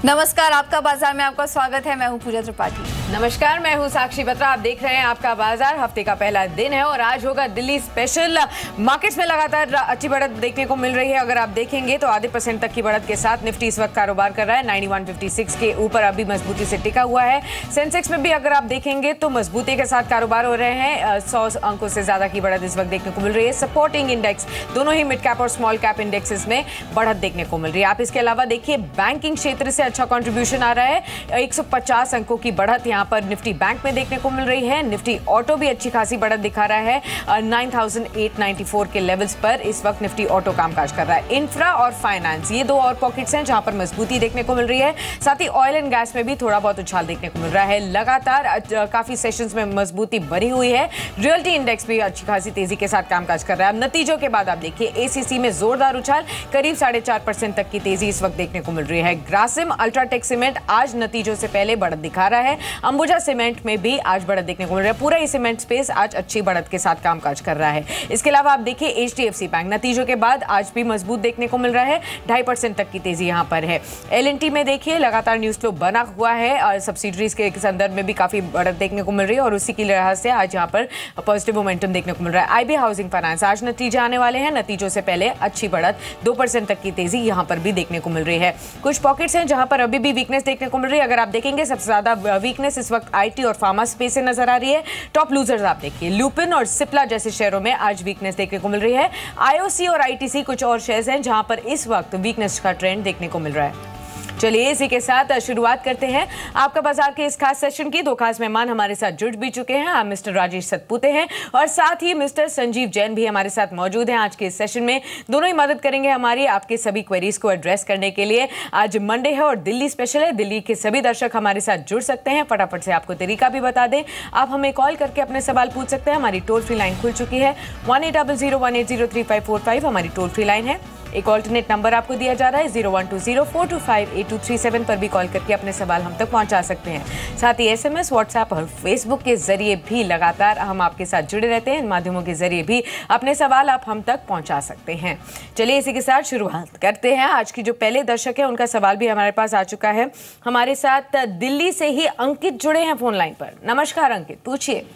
नमस्कार, आपका बाजार में आपका स्वागत है। मैं हूं पूजा त्रिपाठी। नमस्कार, मैं हूं साक्षी बत्रा। आप देख रहे हैं आपका बाजार। हफ्ते का पहला दिन है और आज होगा दिल्ली स्पेशल। मार्केट्स में लगातार अच्छी बढ़त देखने को मिल रही है। अगर आप देखेंगे तो आधे % तक की बढ़त के साथ निफ्टी इस वक्त कारोबार कर रहा है। 9156 के ऊपर अभी मजबूती से टिका हुआ है। सेंसेक्स में भी अगर आप देखेंगे तो मजबूती के साथ कारोबार हो रहे हैं। 100 अंकों से ज्यादा की बढ़त इस वक्त देखने को मिल रही है। सपोर्टिंग इंडेक्स दोनों ही मिड कैप और स्मॉल कैप इंडेक्सेस में बढ़त देखने को मिल रही है। आप इसके अलावा देखिए बैंकिंग क्षेत्र से अच्छा कंट्रीब्यूशन आ रहा है। 150 अंकों की बढ़त यहां पर निफ्टी बैंक में देखने को मिल रही है। निफ्टी ऑटो भी अच्छी खासी बढ़त दिखा रहा है। 9894 के लेवल्स पर इस वक्त निफ्टी ऑटो कामकाज कर रहा है। इंफ्रा और फाइनेंस ये दो और पॉकेट्स हैं जहां पर मजबूती देखने को मिल रही है। साथ ही ऑयल एंड गैस में भी थोड़ा बहुत उछाल देखने को मिल रहा है। लगातार काफी सेशंस में मजबूती बनी हुई है। रियल्टी इंडेक्स भी अच्छी खासी तेजी के साथ कामकाज कर रहा है। अब नतीजों के बाद आप देखिए एसीसी में जोरदार उछाल, करीब 4.5% तक की तेजी इस वक्त देखने को मिल रही है। ग्रासिम अल्ट्राटेक सीमेंट आज नतीजों से पहले बढ़त दिखा रहा है। अंबुजा सीमेंट में भी आज बढ़त देखने को मिल रहा है। पूरा ही सीमेंट स्पेस आज अच्छी बढ़त के साथ कामकाज कर रहा है। इसके अलावा आप देखिए एचडीएफसी बैंक नतीजों के बाद आज भी मजबूत देखने को मिल रहा है। 2.5% तक की तेजी यहां पर है। एलएनटी में देखिए लगातार न्यूज फ्लो बना हुआ है और सब्सिडरीज के संदर्भ में भी काफी बढ़त देखने को मिल रही है और उसी की लिहाज से आज यहां पर पॉजिटिव मोमेंटम देखने को मिल रहा है। आईबी हाउसिंग फाइनेंस आज नतीजे आने वाले हैं। नतीजों से पहले अच्छी बढ़त 2% तक की तेजी यहां पर भी देखने को मिल रही है। कुछ पॉकेट्स हैं जहां पर अभी भी वीकनेस देखने को मिल रही है। अगर आप देखेंगे सबसे ज्यादा वीकनेस इस वक्त आईटी और फार्मा स्पेस से नजर आ रही है। टॉप लूजर्स आप देखिए लुपिन और सिप्ला जैसे शेयरों में आज वीकनेस देखने को मिल रही है। आईओसी और आईटीसी कुछ और शेयर्स हैं जहां पर इस वक्त वीकनेस का ट्रेंड देखने को मिल रहा है। चलिए इसी के साथ शुरुआत करते हैं आपका बाजार के इस खास सेशन की। दो खास मेहमान हमारे साथ जुड़ भी चुके हैं। आप मिस्टर राजेश सतपुते हैं और साथ ही मिस्टर संजीव जैन भी हमारे साथ मौजूद हैं। आज के इस सेशन में दोनों ही मदद करेंगे हमारी आपके सभी क्वेरीज को एड्रेस करने के लिए। आज मंडे है और दिल्ली स्पेशल है। दिल्ली के सभी दर्शक हमारे साथ जुड़ सकते हैं। फटाफट से आपको तरीका भी बता दें। आप हमें कॉल करके अपने सवाल पूछ सकते हैं। हमारी टोल फ्री लाइन खुल चुकी है 180018035545 हमारी टोल फ्री लाइन है। एक ऑल्टरनेट नंबर आपको दिया जा रहा है 012042582237 पर भी कॉल करके अपने सवाल हम तक पहुंचा सकते हैं। साथ ही एसएमएस, व्हाट्सएप और फेसबुक के जरिए भी लगातार हम आपके साथ जुड़े रहते हैं। इन माध्यमों के जरिए भी अपने सवाल आप हम तक पहुंचा सकते हैं। चलिए इसी के साथ शुरुआत करते हैं। आज की जो पहले दर्शक है उनका सवाल भी हमारे पास आ चुका है। हमारे साथ दिल्ली से ही अंकित जुड़े हैं फोन लाइन पर। नमस्कार अंकित, पूछिए।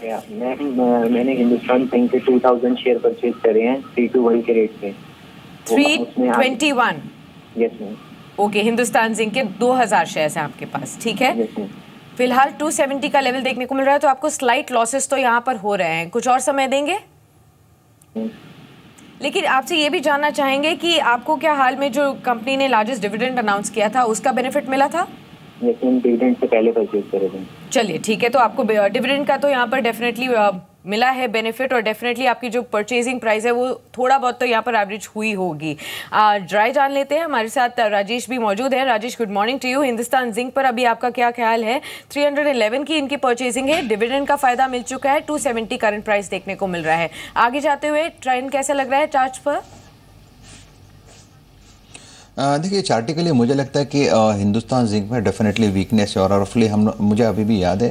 मैंने हिंदुस्तान जिंक के 2000 शेयर परचेज करे हैं 321 के रेट पे। 321। Yes ma'am. Okay, Hindustan zinc के 2000 शेयर्स हैं आपके पास, ठीक है। Yes ma'am. फिलहाल 270 का लेवल देखने को मिल रहा है तो आपको स्लाइट लॉसेस तो यहाँ पर हो रहे हैं। कुछ और समय देंगे? लेकिन आपसे ये भी जानना चाहेंगे कि आपको क्या हाल में जो कंपनी ने लार्जेस्ट डिविडेंड अनाउंस किया था उसका बेनिफिट मिला था? लेकिन डिविडेंड से पहले परचेज करे थे। चलिए ठीक है, तो आपको डिविडेंड का तो यहाँ पर डेफिनेटली मिला है बेनिफिट और डेफिनेटली आपकी जो परचेजिंग प्राइस है वो थोड़ा बहुत तो यहाँ पर एवरेज हुई होगी। ड्राई जान लेते हैं। हमारे साथ राजेश भी मौजूद है। Rajesh, good morning to you. Hindustan zinc पर अभी आपका क्या ख्याल है? 311 की इनकी परचेजिंग है, डिविडेंड का फायदा मिल चुका है, 270 करंट प्राइस देखने को मिल रहा है। आगे जाते हुए ट्रेंड कैसा लग रहा है चार्ट पर? देखिए चार्टिकली मुझे लगता है कि हिंदुस्तान जिंक में डेफिनेटली वीकनेस है और रफली मुझे अभी भी याद है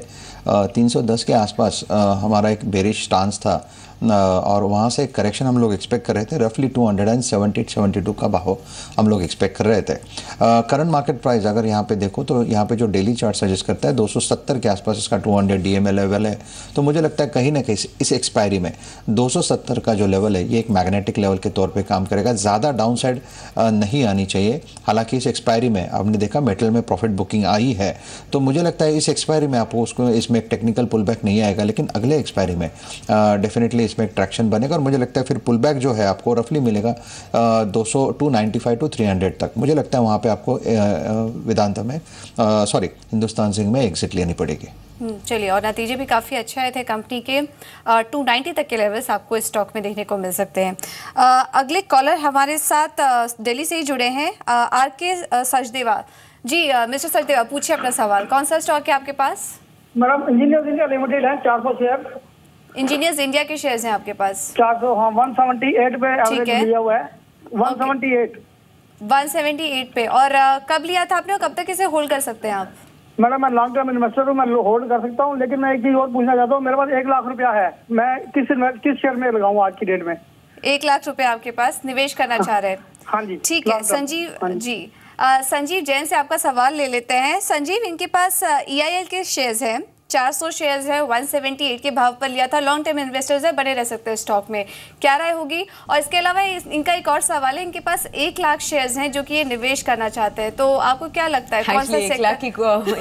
310 के आसपास हमारा एक बेरिश स्टांस था और वहाँ से करेक्शन हम लोग एक्सपेक्ट कर रहे थे। रफली 270-72 का भाव हम लोग एक्सपेक्ट कर रहे थे। करंट मार्केट प्राइस अगर यहाँ पे देखो तो यहाँ पे जो डेली चार्ट सजेस्ट करता है 270 के आसपास इसका 200 DMA लेवल है। तो मुझे लगता है कहीं ना कहीं इस एक्सपायरी में 270 का जो लेवल है ये एक मैग्नेटिक लेवल के तौर पर काम करेगा। ज़्यादा डाउन साइड नहीं आनी चाहिए। हालांकि इस एक्सपायरी में आपने देखा मेटल में प्रॉफिट बुकिंग आई है तो मुझे लगता है इस एक्सपायरी में आपको उसको इसमें एक टेक्निकल पुल बैक नहीं आएगा, लेकिन अगले एक्सपायरी में डेफिनेटली इसमें एक ट्रैक्शन बनेगा और मुझे लगता है फिर पुल बैक जो है आपको रफली मिलेगा 295-300 तक। मुझे लगता है वहाँ पे आपको वेदांता में हिंदुस्तान जिंक में एग्जिट लेनी पड़ेगी। चलिए, और नतीजे भी काफ़ी अच्छे आए थे कंपनी के। 290 तक के लेवल्स आपको इस स्टॉक में देखने को मिल सकते हैं। अगले कॉलर हमारे साथ दिल्ली से ही जुड़े हैं आरके सचदेवा जी। मिस्टर सचदेवा, पूछिए अपना सवाल। कौन सा स्टॉक है आपके पास? मैडम इंजीनियर्स इंडिया लिमिटेड है, 400 शेयर। इंजीनियर्स इंडिया के शेयर्स हैं आपके पास? 400, हाँ। 178 पे एवरेज लिया हुआ है। 178 पे। और कब लिया था आपने और कब तक इसे होल्ड कर सकते हैं आप? मैडम मैं लॉन्ग टर्म इन्वेस्टर हूँ, मैं होल्ड कर सकता हूँ, लेकिन मैं एक चीज और पूछना चाहता हूँ। मेरे पास 1 लाख रुपया है, मैं किस शेयर में लगाऊँ आज की डेट में? 1 लाख रुपया आपके पास निवेश करना चाह रहे हैं? हाँ जी। ठीक है संजीव जी, संजीव जैन से आपका सवाल ले लेते हैं। संजीव, इनके पास EIL के शेयर्स हैं, 400 शेयर्स है, 178 के भाव पर लिया था। लॉन्ग टर्म इन्वेस्टर्स है, बने रह सकते हैं स्टॉक में, क्या राय होगी? और इसके अलावा इनका एक और सवाल है, इनके पास 1 लाख शेयर्स हैं जो कि ये निवेश करना चाहते हैं, तो आपको क्या लगता है कौन सा सेक्टर? 1 लाख की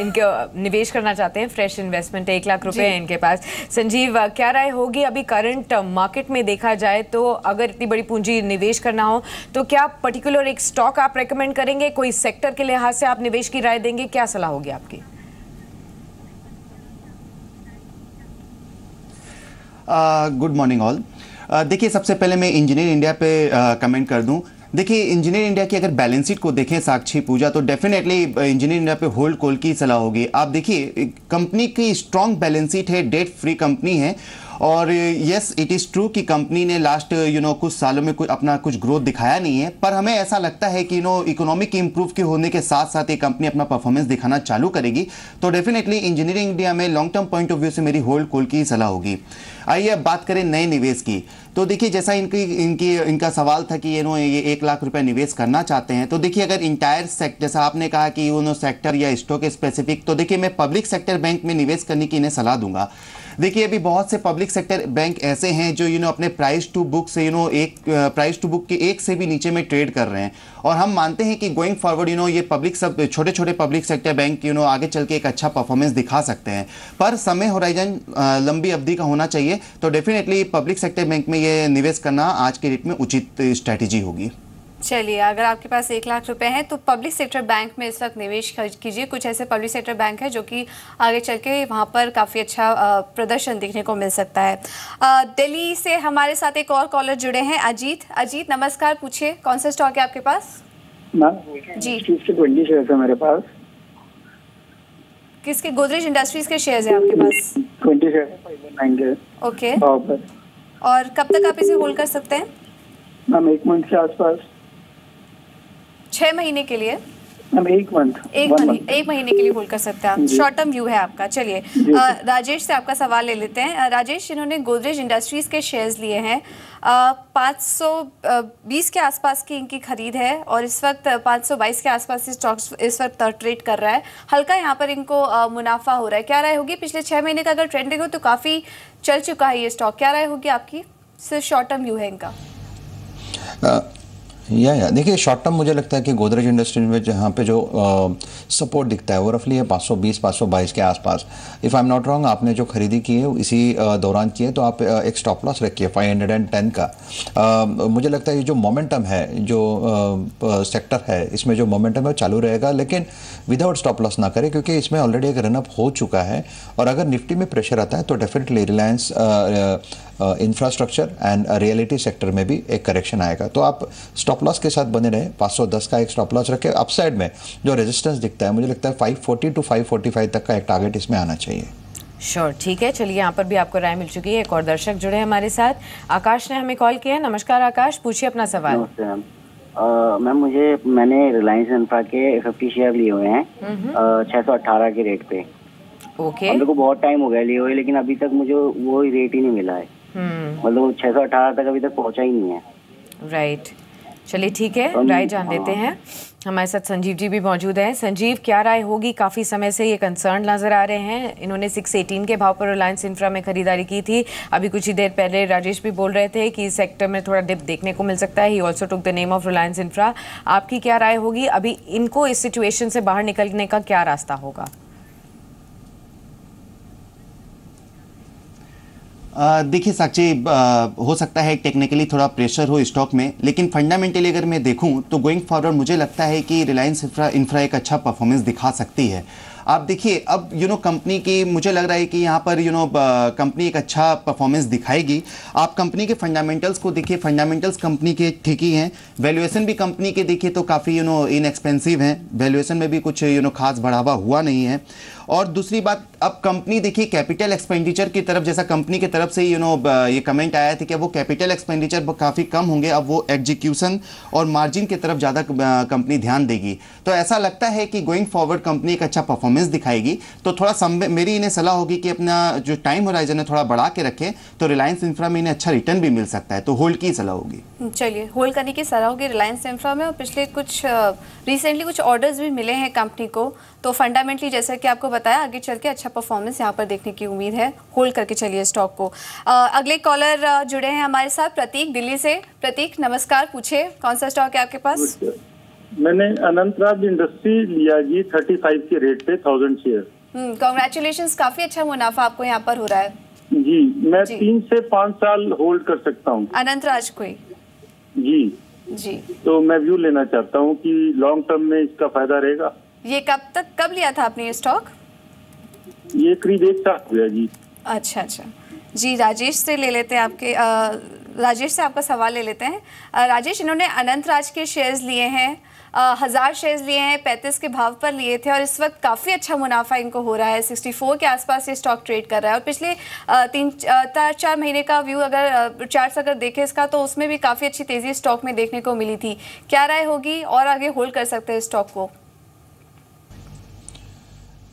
इनके निवेश करना चाहते हैं, फ्रेश इन्वेस्टमेंट 1 लाख रुपए है इनके पास। संजीव, क्या राय होगी अभी करंट मार्केट में देखा जाए तो अगर इतनी बड़ी पूंजी निवेश करना हो तो क्या पर्टिकुलर एक स्टॉक आप रेकमेंड करेंगे, कोई सेक्टर के लिहाज से आप निवेश की राय देंगे, क्या सलाह होगी आपकी? Good morning all. देखिए, सबसे पहले मैं इंजीनियर इंडिया पे कमेंट कर दूं। देखिए, इंजीनियर इंडिया की अगर बैलेंस शीट को देखें साक्षी पूजा, तो डेफिनेटली इंजीनियर इंडिया पे होल्ड कॉल की सलाह होगी। आप देखिए, कंपनी की स्ट्रॉन्ग बैलेंस शीट है, डेट फ्री कंपनी है, और यस इट इज़ ट्रू कि कंपनी ने लास्ट कुछ सालों में अपना कुछ ग्रोथ दिखाया नहीं है, पर हमें ऐसा लगता है कि इकोनॉमिक इंप्रूव के होने के साथ साथ ये कंपनी अपना परफॉर्मेंस दिखाना चालू करेगी। तो डेफिनेटली इंजीनियरिंग इंडिया में long term point of view से मेरी होल्ड कॉल की सलाह होगी। आइए अब बात करें नए निवेश की। तो देखिए, जैसा इनका सवाल था कि ये 1 लाख रुपए निवेश करना चाहते हैं, तो देखिए अगर इंटायर सेक्टर, जैसा आपने कहा कि सेक्टर या स्टॉक स्पेसिफिक, तो देखिए मैं पब्लिक सेक्टर बैंक में निवेश करने की इन्हें सलाह दूंगा। देखिए, अभी बहुत से पब्लिक सेक्टर बैंक ऐसे हैं जो अपने प्राइस टू बुक से प्राइस टू बुक के 1 से भी नीचे में ट्रेड कर रहे हैं, और हम मानते हैं कि गोइंग फॉरवर्ड ये पब्लिक सब छोटे छोटे पब्लिक सेक्टर बैंक आगे चल के एक अच्छा परफॉर्मेंस दिखा सकते हैं, पर समय होराइजन लंबी अवधि का होना चाहिए। तो डेफिनेटली पब्लिक सेक्टर बैंक में ये निवेश करना आज के डेट में उचित स्ट्रैटेजी होगी। चलिए, अगर आपके पास 1 लाख रुपए हैं तो पब्लिक सेक्टर बैंक में इस वक्त निवेश कीजिए। कुछ ऐसे पब्लिक सेक्टर बैंक है जो कि आगे चल के वहाँ पर काफ़ी अच्छा प्रदर्शन देखने को मिल सकता है। दिल्ली से हमारे साथ एक और कॉलर जुड़े हैं, अजीत नमस्कार, पूछिए कौन सा स्टॉक है आपके पास? जी, 20 शेयर है मेरे पास। किसके? गोदरेज इंडस्ट्रीज के शेयर्स हैं आपके पास? 20 शेयर। ओके, और कब तक आप इसे होल्ड कर सकते हैं? मैम 1 मंथ के आसपास। 6 महीने के लिए? मैम 1 महीने के लिए होल्ड कर सकते हैं आप, शॉर्ट टर्म व्यू है आपका। चलिए, राजेश से आपका सवाल ले लेते हैं। राजेश, इन्होंने गोदरेज इंडस्ट्रीज के शेयर्स लिए हैं, 520 के आसपास की इनकी खरीद है, और इस वक्त 522 के आसपास स्टॉक इस वक्त ट्रेड कर रहा है। हल्का यहाँ पर इनको मुनाफा हो रहा है, क्या राय होगी? पिछले 6 महीने का अगर ट्रेंडिंग हो तो काफ़ी चल चुका है ये स्टॉक, क्या राय होगी आपकी? सिर्फ शॉर्ट टर्म व्यू है इनका। देखिए, शॉर्ट टर्म मुझे लगता है कि गोदरेज इंडस्ट्री में जहाँ पे जो सपोर्ट दिखता है वो रफली है 520-522 के आसपास। If I am not wrong, आपने जो खरीदी की है इसी दौरान की है, तो आप एक स्टॉप लॉस रखिए 510 का। मुझे लगता है ये जो मोमेंटम है, जो सेक्टर है, इसमें जो मोमेंटम है चालू रहेगा, लेकिन विदाउट स्टॉप लॉस ना करें, क्योंकि इसमें ऑलरेडी एक रनअप हो चुका है। और अगर निफ्टी में प्रेशर आता है तो definitely Reliance infrastructure and reality sector में भी एक करेक्शन आएगा। तो आप स्टॉप लॉस के साथ बने रहे, 510 का एक स्टॉप लॉस रखें। अपसाइड में जो रेजिस्टेंस दिखता है, मुझे लगता है 540 to 545 तक का एक टारगेट इसमें आना चाहिए। श्योर, ठीक है। चलिए, यहाँ पर भी आपको राय मिल चुकी है। एक और दर्शक जुड़े हैं हमारे साथ, आकाश ने हमें कॉल किया है। नमस्कार आकाश, पूछिए अपना सवाल। नमस्ते मैम, मैंने रिलायंस इंफ्रा के 50 शेयर लिए हुए हैं 618 के रेट पे। ओके, मेरे को बहुत टाइम हो गया लिए हुए, लेकिन अभी तक मुझे वो रेट ही नहीं मिला है। मतलब 618 तक अभी तक पहुंचा ही नहीं है। राइट, चलिए ठीक है, राय जान लेते हैं। हमारे साथ संजीव जी भी मौजूद हैं। संजीव, क्या राय होगी? काफ़ी समय से ये कंसर्न नज़र आ रहे हैं। इन्होंने 618 के भाव पर रिलायंस इंफ्रा में खरीदारी की थी। अभी कुछ ही देर पहले राजेश भी बोल रहे थे कि इस सेक्टर में थोड़ा डिप देखने को मिल सकता है। He also took the name of Reliance infra. आपकी क्या राय होगी? अभी इनको इस सिचुएशन से बाहर निकलने का क्या रास्ता होगा? देखिए साक्षी, हो सकता है टेक्निकली थोड़ा प्रेशर हो स्टॉक में, लेकिन फंडामेंटली अगर मैं देखूं तो गोइंग फॉरवर्ड मुझे लगता है कि रिलायंस इंफ्रा एक अच्छा परफॉर्मेंस दिखा सकती है। आप देखिए, अब कंपनी की मुझे लग रहा है कि यहाँ पर कंपनी एक अच्छा परफॉर्मेंस दिखाएगी। आप कंपनी के फंडामेंटल्स को देखिए, फंडामेंटल्स कंपनी के ठीक ही हैं। वैल्यूएशन भी कंपनी के देखिए तो काफ़ी इनएक्सपेंसिव हैं, वैल्यूएशन में भी कुछ खास बढ़ावा हुआ नहीं है। और दूसरी बात, अब कंपनी देखिए कैपिटल एक्सपेंडिचर की तरफ, जैसा कंपनी की तरफ से ये कमेंट आया था कि वो कैपिटल एक्सपेंडिचर काफ़ी कम होंगे, अब वो एग्जीक्यूशन और मार्जिन की तरफ ज़्यादा कंपनी ध्यान देगी। तो ऐसा लगता है कि गोइंग फॉरवर्ड कंपनी एक अच्छा परफॉर्मेंस दिखाएगी। तो थोड़ा मेरी इन्हें सलाह होगी कि अपना जो टाइम होराइजन है थोड़ा बढ़ा के रखें, तो रिलायंस इंफ्रा में इन्हें अच्छा रिटर्न भी मिल सकता है। तो होल्ड की सलाह होगी। चलिए, होल्ड करने की सलाह होगी रिलायंस इंफ्रा में। और पिछले कुछ रिसेंटली कुछ ऑर्डर्स भी मिले हैं कंपनी को, तो फंडामेंटली जैसा कि आपको बताया आगे चल के अच्छा परफॉर्मेंस यहाँ पर देखने की उम्मीद है। होल्ड करके चलिए स्टॉक को। अगले कॉलर जुड़े हैं हमारे साथ, प्रतीक दिल्ली से। प्रतीक नमस्कार, पूछिए कौन सा स्टॉक है आपके पास? मैंने अनंतराज इंडस्ट्री लिया जी 35 के रेट पे 1000 शेयर। कांग्रेचुलेशंस, काफी अच्छा मुनाफा आपको यहाँ पर हो रहा है जी। मैं 3 से 5 साल होल्ड कर सकता हूँ अनंतराज को जी। तो मैं व्यू लेना चाहता हूँ कि लॉन्ग टर्म में इसका फायदा रहेगा। ये कब लिया था आपने ये स्टॉक? ये करीब 1 साल हो गया जी। अच्छा जी, राजेश से ले लेते हैं आपके राजेश से आपका सवाल ले लेते हैं। राजेश, इन्होंने अनंतराज के शेयर्स लिए हैं, 1000 शेयर्स लिए हैं, 35 के भाव पर लिए थे और इस वक्त काफ़ी अच्छा मुनाफा इनको हो रहा है। 64 के आसपास ये स्टॉक ट्रेड कर रहा है और पिछले 3-4 महीने का व्यू अगर चार्ट्स अगर देखें इसका, तो उसमें भी काफ़ी अच्छी तेज़ी स्टॉक में देखने को मिली थी। क्या राय होगी और आगे होल्ड कर सकते हैं स्टॉक को?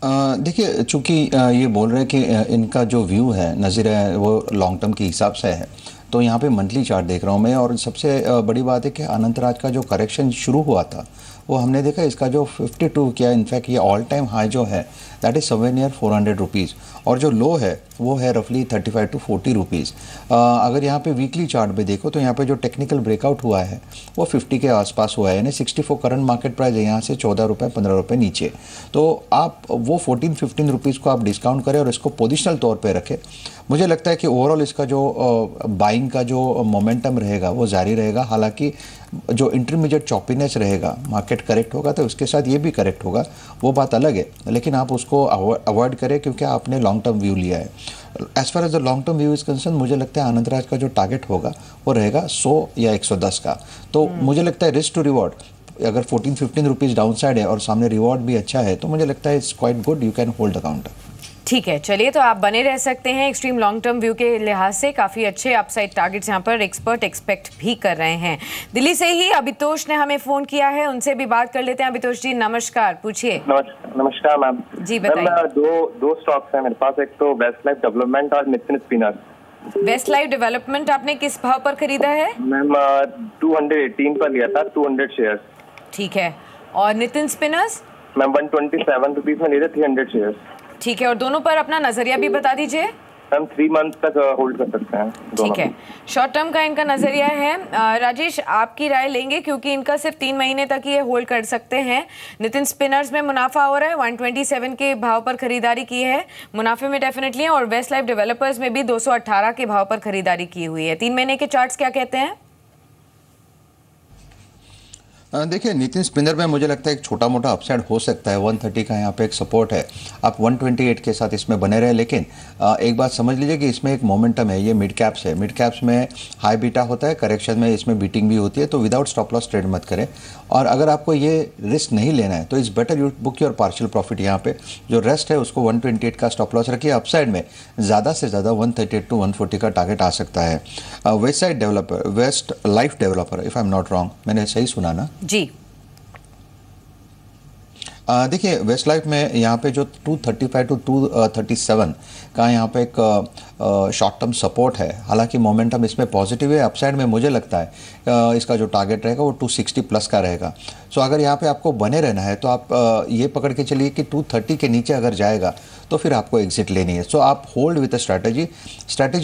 देखिए, चूंकि ये बोल रहे हैं कि इनका जो व्यू है, नज़र है, वो लॉन्ग टर्म के हिसाब से है, तो यहाँ पे मंथली चार्ट देख रहा हूँ मैं। और सबसे बड़ी बात है कि अनंतराज का जो करेक्शन शुरू हुआ था वो हमने देखा, इसका जो 52 किया, इनफैक्ट ये ऑल टाइम हाई जो है that is somewhere near 400 rupees, और जो लो है वो है रफली 35 to 40 रुपीज़। अगर यहाँ पे वीकली चार्ट पे देखो तो यहाँ पे जो टेक्निकल ब्रेकआउट हुआ है वो 50 के आसपास हुआ है, यानी 64 करंट मार्केट प्राइस है, यहाँ से 14 रुपये 15 रुपये नीचे। तो आप वो 14-15 रुपीज़ को आप डिस्काउंट करें और इसको पोजिशनल तौर पर रखें। मुझे लगता है कि ओवरऑल इसका जो बाइंग का जो मोमेंटम रहेगा वो जारी रहेगा। हालांकि जो इंटरमीडिएट चॉपीनेस रहेगा, मार्केट करेक्ट होगा तो उसके साथ ये भी करेक्ट होगा, वो बात अलग है, लेकिन आप उसको अवॉइड करें क्योंकि आपने लॉन्ग टर्म व्यू लिया है। As far as the long term view is concern, मुझे लगता है अनंतराज का जो टारगेट होगा वो रहेगा 100 या 110 का। तो मुझे लगता है रिस्क टू रिवॉर्ड, अगर 14-15 रुपीज़ डाउन साइड है और सामने रिवॉर्ड भी अच्छा है, तो मुझे लगता है it's quite good, you can hold the counter. ठीक है, चलिए, तो आप बने रह सकते हैं। एक्सट्रीम लॉन्ग टर्म व्यू के लिहाज से काफ़ी अच्छे अपसाइड टारगेट्स यहाँ पर एक्सपर्ट एक्सपेक्ट भी कर रहे हैं। दिल्ली से ही अभितोष ने हमें फ़ोन किया है, उनसे भी बात कर लेते हैं। अभितोष जी नमस्कार, पूछिए। नमस्कार मैम जी बताइए। दो स्टॉक्स हैं मेरे पास, एक तो वेस्ट लाइफ डेवलपमेंट और Nitin spinners. West life development आपने किस भाव पर खरीदा है? मैम 218 पर लिया था, 200 शेयर। ठीक है, और नितिन स्पिनर्स? मैम 127 रुपीज़ में लिए थे 300 शेयर। ठीक है, और दोनों पर अपना नजरिया भी बता दीजिए। हम 3 मंथ तक होल्ड कर सकते हैं। ठीक है, शॉर्ट टर्म का इनका नजरिया है। राजेश, आपकी राय लेंगे क्योंकि इनका सिर्फ 3 महीने तक ये होल्ड कर सकते हैं। नितिन स्पिनर्स में मुनाफा हो रहा है, 127 के भाव पर खरीदारी की है, मुनाफे में डेफिनेटली है। और वेस्ट लाइफ डेवलपर्स में भी 218 के भाव पर खरीदारी की हुई है। 3 महीने के चार्ट्स क्या कहते हैं? देखिए, नितिन स्पिनर में मुझे लगता है एक छोटा मोटा अपसाइड हो सकता है। 130 का यहाँ पे एक सपोर्ट है, आप 128 के साथ इसमें बने रहे। लेकिन एक बात समझ लीजिए कि इसमें एक मोमेंटम है, ये मिड कैप्स है, मिड कैप्स में हाई बीटा होता है, करेक्शन में इसमें बीटिंग भी होती है, तो विदाउट स्टॉप लॉस ट्रेड मत करें। और अगर आपको ये रिस्क नहीं लेना है तो it's better you book your partial profit. यहाँ पे जो रेस्ट है उसको 128 का स्टॉप लॉस रखिए। अपसाइड में ज़्यादा से ज़्यादा 138 to 140 का टारगेट आ सकता है। West life developer, if I am not wrong, मैंने सही सुना ना जी? देखिए, वेस्ट लाइफ में यहाँ पे जो 235 to 237 का यहाँ पे एक शॉर्ट टर्म सपोर्ट है। हालांकि मोमेंटम इसमें पॉजिटिव है। अपसाइड में मुझे लगता है इसका जो टारगेट रहेगा वो 260 प्लस का रहेगा। सो अगर यहाँ पे आपको बने रहना है तो आप ये पकड़ के चलिए कि 230 के नीचे अगर जाएगा तो फिर आपको एग्जिट लेनी है। सो आप होल्ड विद स्ट्रैटेजी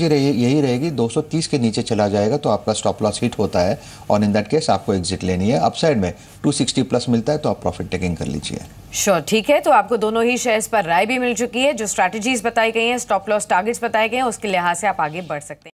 यही रहेगी, 230 के नीचे चला जाएगा तो आपका स्टॉप लॉस हिट होता है और इन दैट केस आपको एग्जिट लेनी है। अपसाइड में 260 प्लस मिलता है तो आप प्रॉफिट टेकिंग कर लीजिए। श्योर, ठीक है, तो आपको दोनों ही शेयर्स पर राय भी मिल चुकी है। जो स्ट्रैटेजीज बताई गई हैं, स्टॉप लॉस टारगेट्स बताए गए हैं, उसके लिहाज से आप आगे बढ़ सकते हैं।